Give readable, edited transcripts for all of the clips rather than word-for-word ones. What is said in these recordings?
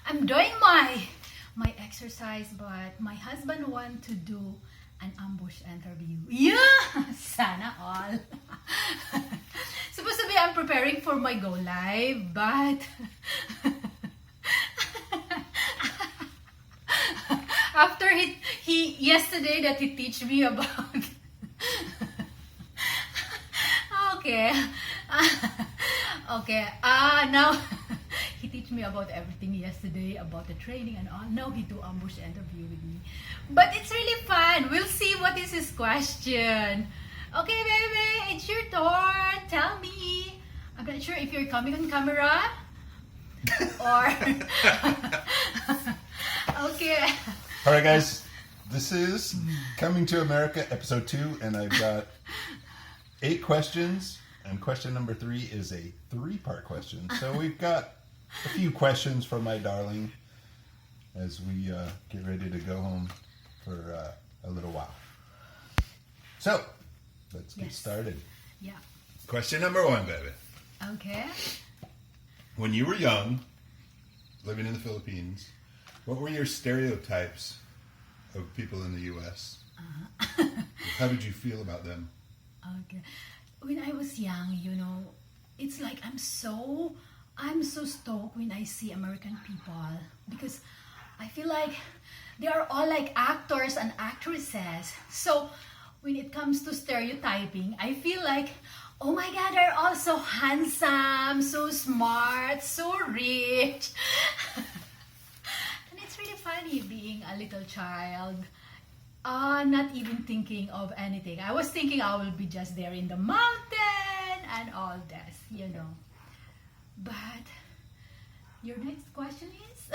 I'm doing my exercise, but my husband want to do an ambush interview. Yeah, sana all. Supposed to be I'm preparing for my go live, but after he yesterday that he teach me about okay. Okay. Now he teach me about everything yesterday about the training and all. Now he do ambush interview with me. But it's really fun. We'll see what is his question. Okay, baby, it's your turn. Tell me. I'm not sure if you're coming on camera or okay. All right, guys. This is Coming to America, episode 2, and I've got 8 questions, and question number 3 is a 3-part question. So we've got a few questions from my darling as we get ready to go home for a little while. So let's get started. Yeah. Question number 1, baby. Okay. When you were young, living in the Philippines, what were your stereotypes of people in the U.S.? How did you feel about them? Okay. When I was young, it's like I'm so stoked when I see American people because I feel like they are all like actors and actresses. So when it comes to stereotyping, I feel like, oh my God, they're all so handsome, so smart, so rich. And it's really funny being a little child. Not even thinking of anything. I was thinking I will be just there in the mountain and all this, But your next question is?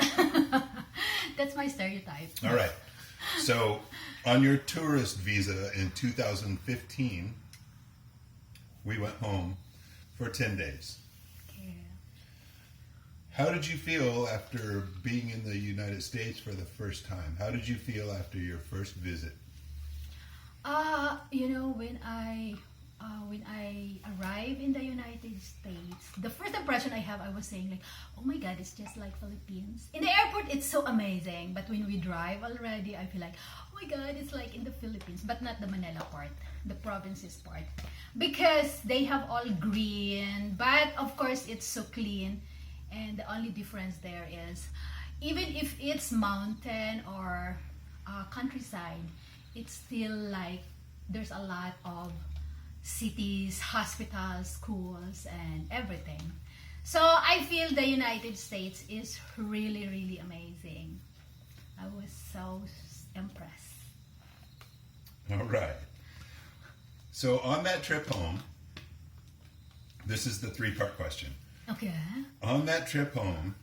That's my stereotype. All right. So on your tourist visa in 2015, we went home for 10 days. Okay. How did you feel after being in the United States for the first time? How did you feel after your first visit? When I arrived in the United States, the first impression I have, I was saying like, oh my God, it's just like Philippines. In the airport, it's so amazing. But when we drive already, I feel like, oh my God, it's like in the Philippines, but not the Manila part, the provinces part. Because they have all green, but of course, it's so clean. And the only difference there is, even if it's mountain or countryside, it's still like there's a lot of cities, hospitals, schools, and everything. So I feel the United States is really, really amazing. I was so impressed. All right. So on that trip home, this is the 3-part question. Okay. On that trip home,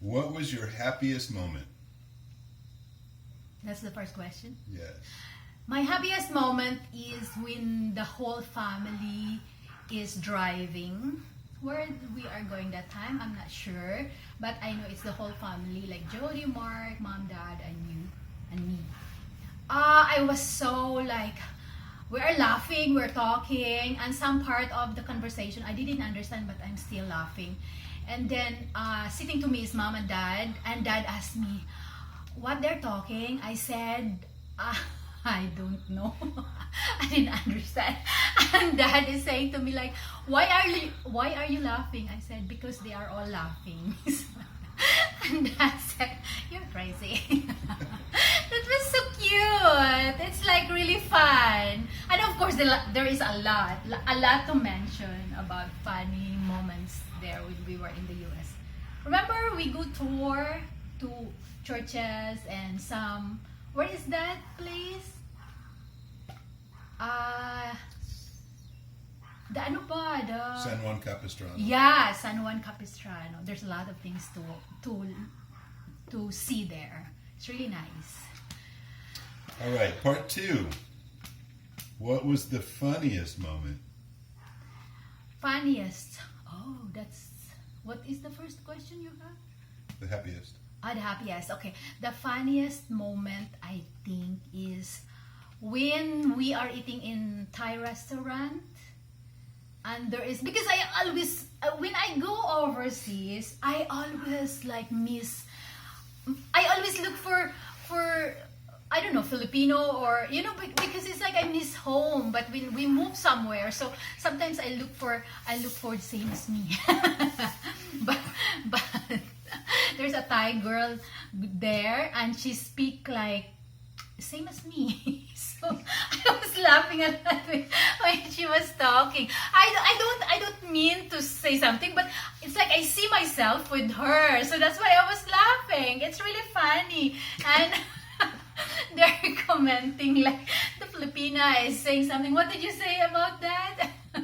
what was your happiest moment? That's the first question. Yes. My happiest moment is when the whole family is driving. Where we are going that time, I'm not sure. But I know it's the whole family, like Jody, Mark, Mom, Dad, and you, and me. I was so like, we're laughing, we're talking, and some part of the conversation I didn't understand, but I'm still laughing. And then sitting to me is Mom and Dad asked me what they're talking. I said, I don't know. I didn't understand. And Dad is saying to me like, why are you laughing? I said, because they are all laughing. And Dad said, you're crazy. That was so cute. It's like really fun. And of course there is a lot to mention about funny moments there when we were in the US. Remember we go tour to churches and some, where is that place? San Juan Capistrano. Yeah, San Juan Capistrano. There's a lot of things to see there. It's really nice. All right, part 2. What was the funniest moment? Funniest. Oh, what is the first question you have? The happiest. The happiest. Okay. The funniest moment I think is when we are eating in Thai restaurant And there is, because I always, when I go overseas, I always like I always look for I don't know, Filipino, or because it's like I miss home. But when we move somewhere, so sometimes I look for the same as me. but there's a Thai girl there, and she speak like same as me. So I was laughing at that when she was talking. I don't mean to say something, but it's like I see myself with her, so that's why I was laughing. It's really funny. And they're commenting like the Filipina is saying something. What did you say about that? I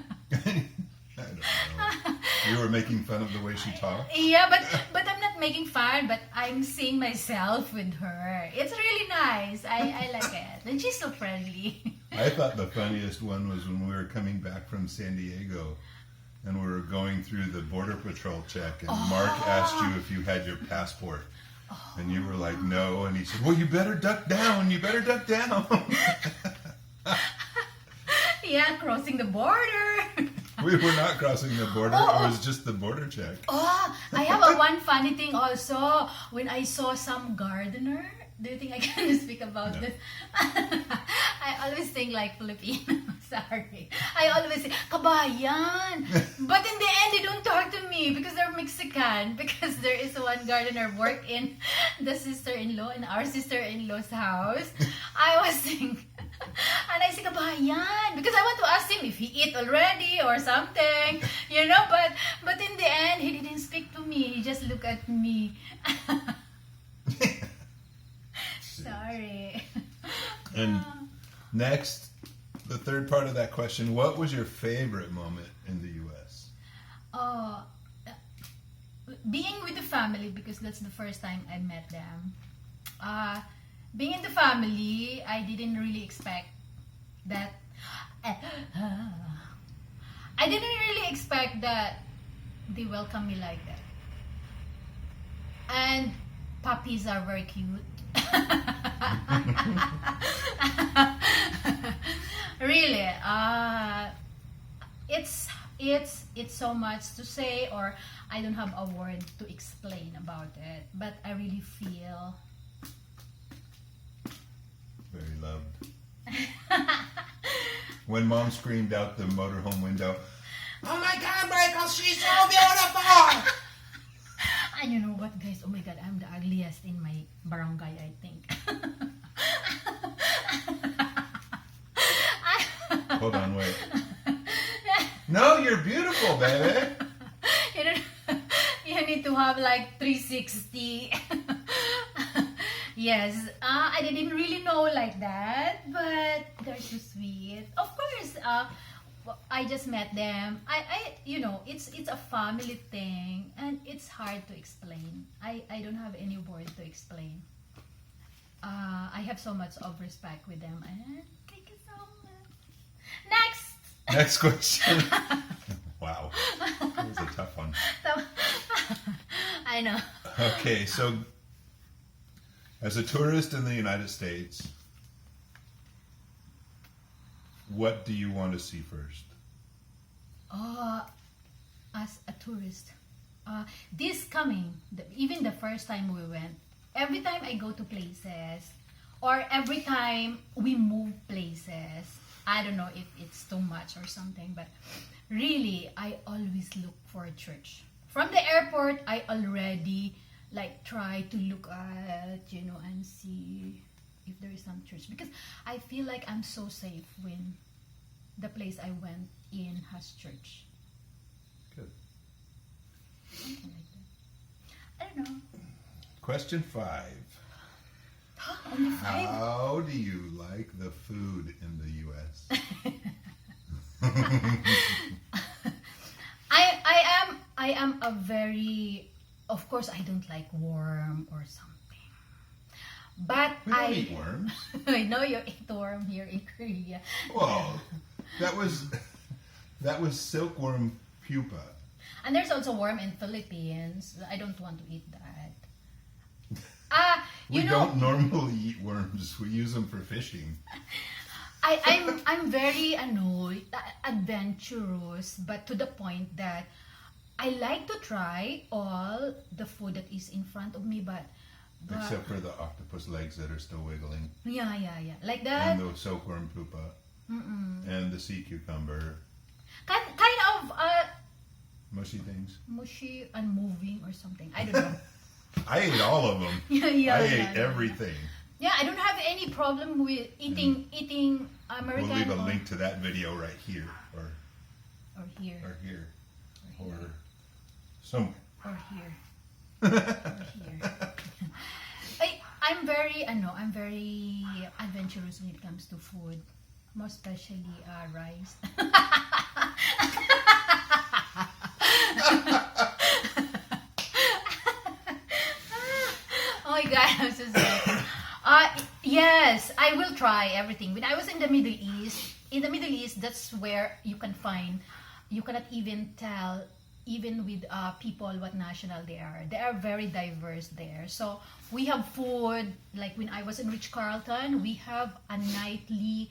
don't know. You were making fun of the way she talked? Yeah, but I'm not making fun, but I'm seeing myself with her. It's really nice. I like it. And she's so friendly. I thought the funniest one was when we were coming back from San Diego and we were going through the Border Patrol check, and Mark asked you if you had your passport. And you were like, no. And he said, well, you better duck down. You better duck down. Yeah, crossing the border. We were not crossing the border. It was just the border check. Oh, I have one funny thing also. When I saw some gardener, do you think I can speak about No. this? I always think like Filipino. Sorry. I always say, kabayan. But in the end, they don't talk to me because they're Mexican. Because there is one gardener work in the sister-in-law, in our sister-in-law's house. I was thinking, and I say, kabayan. Because I want to ask him if he eat already or something. But in the end, he didn't speak to me. He just looked at me. Sorry. And next, the third part of that question, what was your favorite moment in the U.S.? Being with the family, because that's the first time I met them. Being in the family, I didn't really expect that. I didn't really expect that they welcome me like that. And puppies are very cute. Really, it's so much to say, or I don't have a word to explain about it, but I really feel Very loved. When Mom screamed out the motorhome window, oh my God, Michael, she's so beautiful! And you know what, guys? Oh my God, I'm the ugliest in my barangay, I think. Hold on, wait. No, you're beautiful, baby. You need to have like 360. Yes, I didn't really know like that, but they're so sweet. Of course, I just met them. It's a family thing, and it's hard to explain. I don't have any word to explain. I have so much of respect with them. Thank you so much. Next question. Wow, that was a tough one. I know. Okay, so as a tourist in the United States, what do you want to see first? As a tourist, even the first time we went, every time I go to places, or every time we move places, I don't know if it's too much or something, but really, I always look for a church. From the airport, I already try to look at, and see if there is some church, because I feel like I'm so safe when the place I went in has church. Good. Something like that. I don't know. Question 5. Only 5? How do you like the food in the U.S.? I am a very, of course, I don't like worm or something. But We don't eat worms. I know you eat worm here in Korea. Well, that was silkworm pupa. And there's also worm in Philippines. I don't want to eat that. We don't normally eat worms. We use them for fishing. I'm very annoyed, adventurous, but to the point that I like to try all the food that is in front of me, but Except for the octopus legs that are still wiggling. yeah, like that. And the silkworm pupa. And the sea cucumber. Kind of Mushy things. mushy and moving or something. I don't know. I ate all of them. I ate everything. Yeah, I don't have any problem with eating American We'll leave a link to that video right here or here or here or somewhere. or here. Or here. I'm very adventurous when it comes to food, most especially rice. Oh my god, I'm so sorry. Yes, I will try everything. When I was in the Middle East, that's where you can find, you cannot even tell, even with people, what national they are. They are very diverse there. So we have food, like when I was in Ritz-Carlton, we have a nightly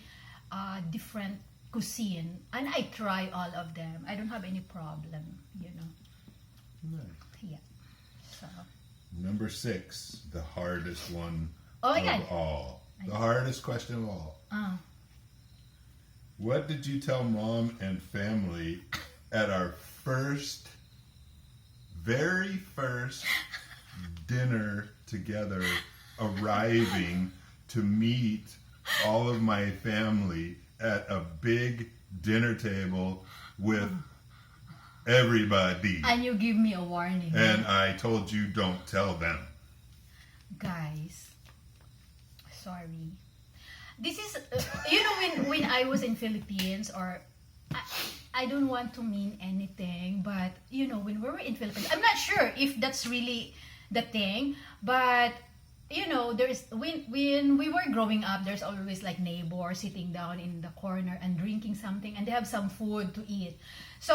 different cuisine. And I try all of them. I don't have any problem, you know. Nice. Yeah. So. Number 6, the hardest one Oh my of God. all. The hardest question of all. What did you tell mom and family at our very first dinner together, arriving to meet all of my family at a big dinner table with everybody? And you give me a warning. And I told you, don't tell them. Guys, sorry. This is, you know, when I was in Philippines, or I don't want to mean anything, but you know, when we were in Philippines, I'm not sure if that's really the thing, but you know, there's when we were growing up, there's always like neighbors sitting down in the corner and drinking something, and they have some food to eat. So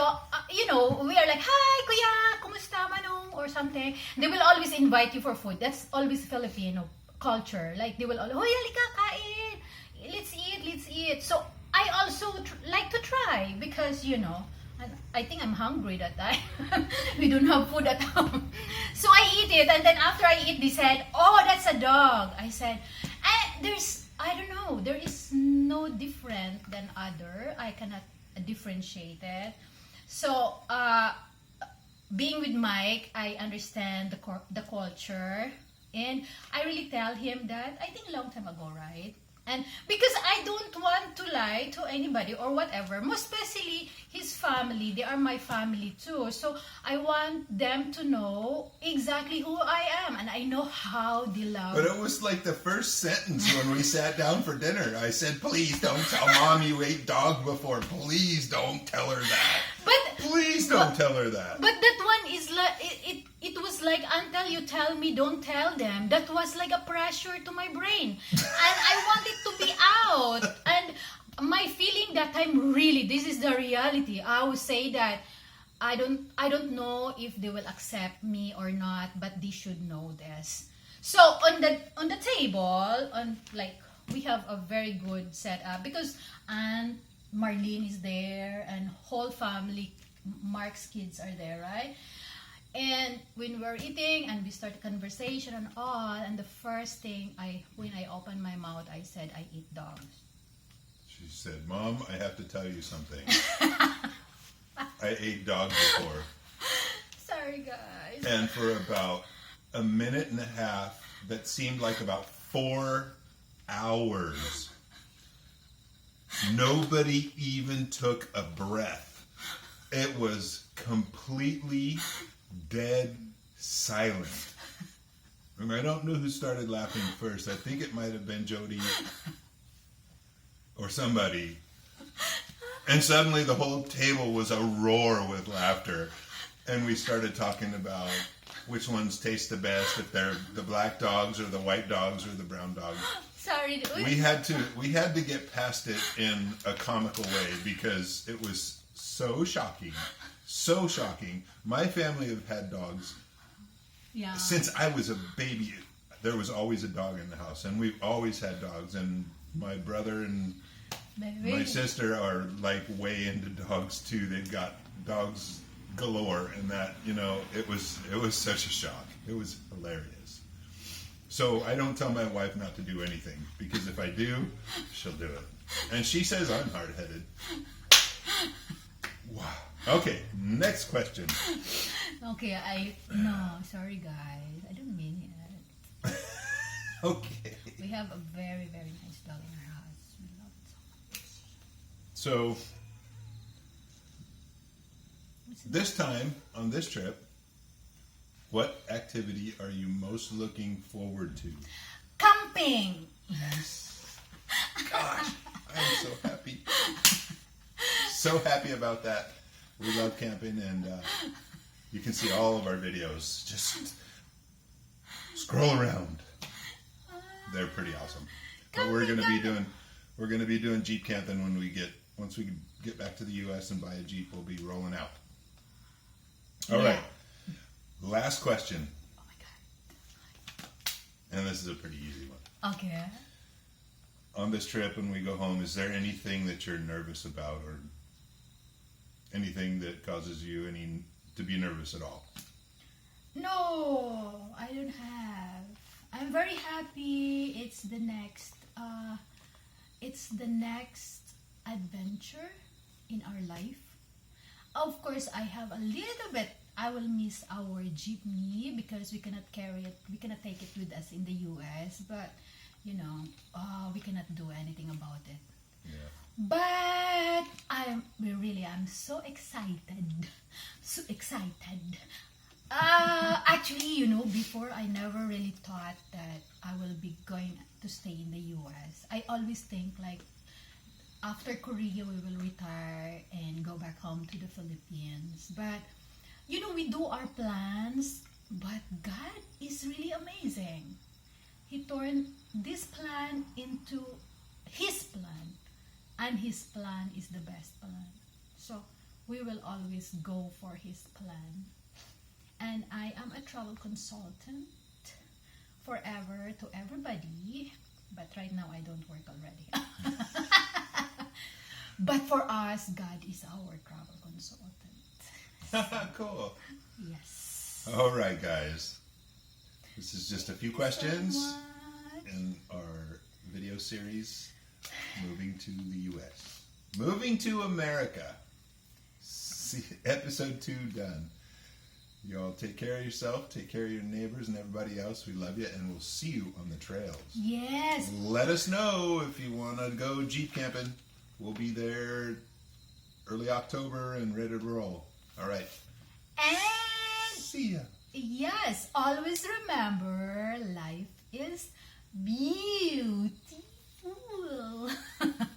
you know, we are like, "Hi, kuya, kumusta manong?" or something. They will always invite you for food. That's always Filipino culture. Like they will always, "Hoy, halika, kain. Let's eat." So I also like to try because you know, I think I'm hungry that time. We don't have food at home. So I eat it, and then after I eat, they said, "Oh, that's a dog." I said, I don't know, there is no different than other. I cannot differentiate it. So, being with Mike, I understand the culture, and I really tell him that, I think a long time ago, right? And because I don't want to lie to anybody or whatever, most especially his family, they are my family too. So I want them to know exactly who I am, and I know how they love. But it was like the first sentence when we sat down for dinner. I said, please don't tell mom you ate dog before. Please don't tell her that. Please don't tell her that. But that one is like, it was like, until you tell me, don't tell them. That was like a pressure to my brain. And I wanted to be out. And my feeling that time, really, this is the reality. I would say that I don't know if they will accept me or not, but they should know this. So on the table, like, we have a very good setup because Aunt Marlene is there and whole family, Mark's kids are there, right? And when we're eating and we start a conversation and all, and the first thing when I opened my mouth, I said, I eat dogs. She said, Mom, I have to tell you something. I ate dog before. Sorry, guys. And for about a minute and a half, that seemed like about 4 hours, nobody even took a breath. It was completely dead silent. And I don't know who started laughing first. I think it might have been Jody or somebody. And suddenly the whole table was a roar with laughter. And we started talking about which ones taste the best, if they're the black dogs or the white dogs or the brown dogs. Sorry. We had to get past it in a comical way because it was so shocking. So shocking. My family have had dogs. Yeah. Since I was a baby, there was always a dog in the house, and we've always had dogs. And my brother and baby. My sister are like way into dogs too. They've got dogs galore, and that, you know, it was such a shock. It was hilarious. So I don't tell my wife not to do anything, because if I do, she'll do it. And she says I'm hard-headed. Wow. Okay, next question. Okay, no, sorry guys. I don't mean it. Okay. We have a very, very nice dog in our house. We love it so much. So this time on this trip, what activity are you most looking forward to? Camping! Yes. Gosh, I'm so happy. So happy about that. We love camping, and you can see all of our videos. Just scroll around. They're pretty awesome. But we're gonna be doing Jeep camping once we get back to the US and buy a Jeep. We'll be rolling out. All right. Last question. Oh my god. And this is a pretty easy one. Okay. On this trip, when we go home, is there anything that you're nervous about, or anything that causes you to be nervous at all? No, I don't have. I'm very happy. It's the next adventure in our life. Of course, I have a little bit. I will miss our jeepney because we cannot carry it. We cannot take it with us in the US. But you know, we cannot do anything about it. Yeah. But I'm so excited. So excited. Actually, you know, before I never really thought that I will be going to stay in the US. I always think like after Korea we will retire and go back home to the Philippines. But you know, we do our plans, but God is really amazing. He turned this plan into His plan, and His plan is the best plan. So we will always go for His plan. And I am a travel consultant forever to everybody, but right now I don't work already. But for us, God is our travel consultant. Cool. Yes. All right, guys. This is just a few questions So much. in our video series, Moving to the US. Moving to America. See, episode 2 done. Y'all take care of yourself, take care of your neighbors and everybody else. We love you, and we'll see you on the trails. Yes. Let us know if you want to go Jeep camping. We'll be there early October and ready to roll. All right. And See ya. yes, always remember, life is beautiful.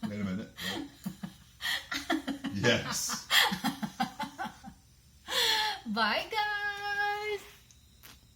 Wait a minute. What? Yes. Bye, guys.